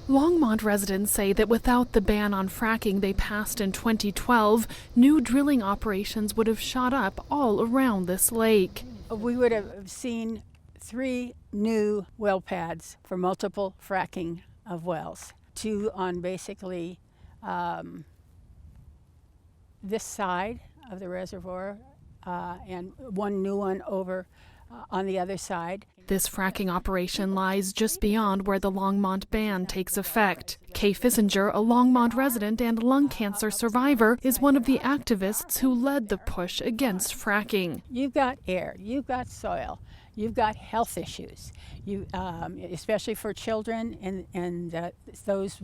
Longmont residents say that without the ban on fracking they passed in 2012, new drilling operations would have shot up all around this lake. We would have seen 3 new well pads for multiple fracking of wells. 2 on basically this side of the reservoir and 1 new one over on the other side. This fracking operation lies just beyond where the Longmont ban takes effect. Kay Fissinger, a Longmont resident and lung cancer survivor, is one of the activists who led the push against fracking. You've got air, you've got soil, you've got health issues, especially for children and those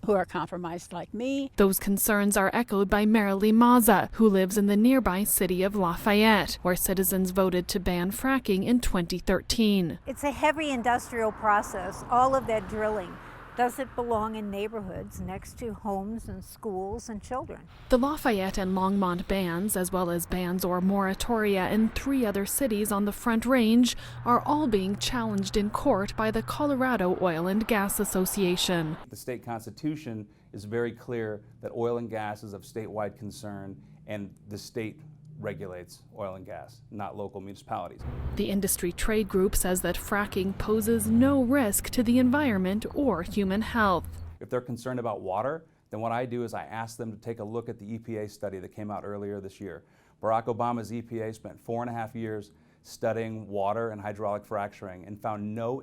who are compromised like me. Those concerns are echoed by Marilee Maza, who lives in the nearby city of Lafayette, where citizens voted to ban fracking in 2013. It's a heavy industrial process, all of that drilling. Does it belong in neighborhoods next to homes and schools and children? The Lafayette and Longmont bans, as well as bans or moratoria in 3 other cities on the Front Range, are all being challenged in court by the Colorado Oil and Gas Association. The state constitution is very clear that oil and gas is of statewide concern, and the state regulates oil and gas, not local municipalities. The industry trade group says that fracking poses no risk to the environment or human health. If they're concerned about water, then what I do is I ask them to take a look at the EPA study that came out earlier this year. Barack Obama's EPA spent 4.5 years studying water and hydraulic fracturing and found no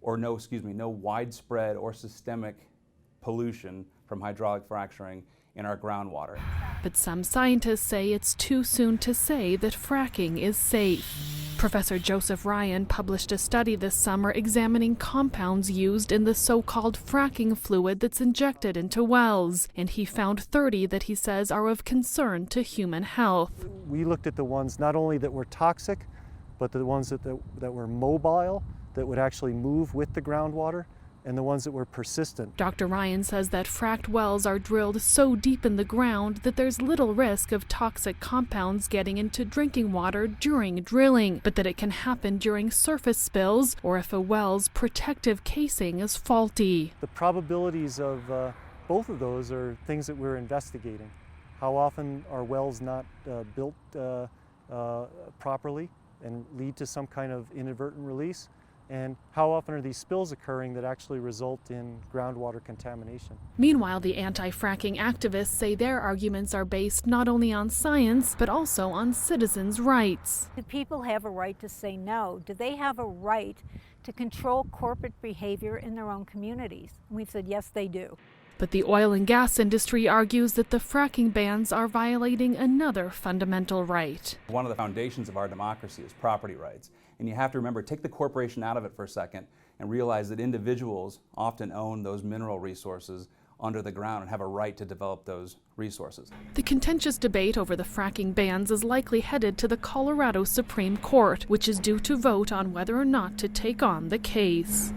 widespread or systemic pollution from hydraulic fracturing in our groundwater. But some scientists say it's too soon to say that fracking is safe. Professor Joseph Ryan published a study this summer examining compounds used in the so-called fracking fluid that's injected into wells, and he found 30 that he says are of concern to human health. We looked at the ones not only that were toxic, but the ones that were mobile, that would actually move with the groundwater, and the ones that were persistent. Dr. Ryan says that fracked wells are drilled so deep in the ground that there's little risk of toxic compounds getting into drinking water during drilling, but that it can happen during surface spills or if a well's protective casing is faulty. The probabilities of both of those are things that we're investigating. How often are wells not built properly and lead to some kind of inadvertent release? And how often are these spills occurring that actually result in groundwater contamination? Meanwhile, the anti-fracking activists say their arguments are based not only on science, but also on citizens' rights. Do people have a right to say no? Do they have a right to control corporate behavior in their own communities? And we've said yes, they do. But the oil and gas industry argues that the fracking bans are violating another fundamental right. One of the foundations of our democracy is property rights. And you have to remember, take the corporation out of it for a second and realize that individuals often own those mineral resources under the ground and have a right to develop those resources. The contentious debate over the fracking bans is likely headed to the Colorado Supreme Court, which is due to vote on whether or not to take on the case.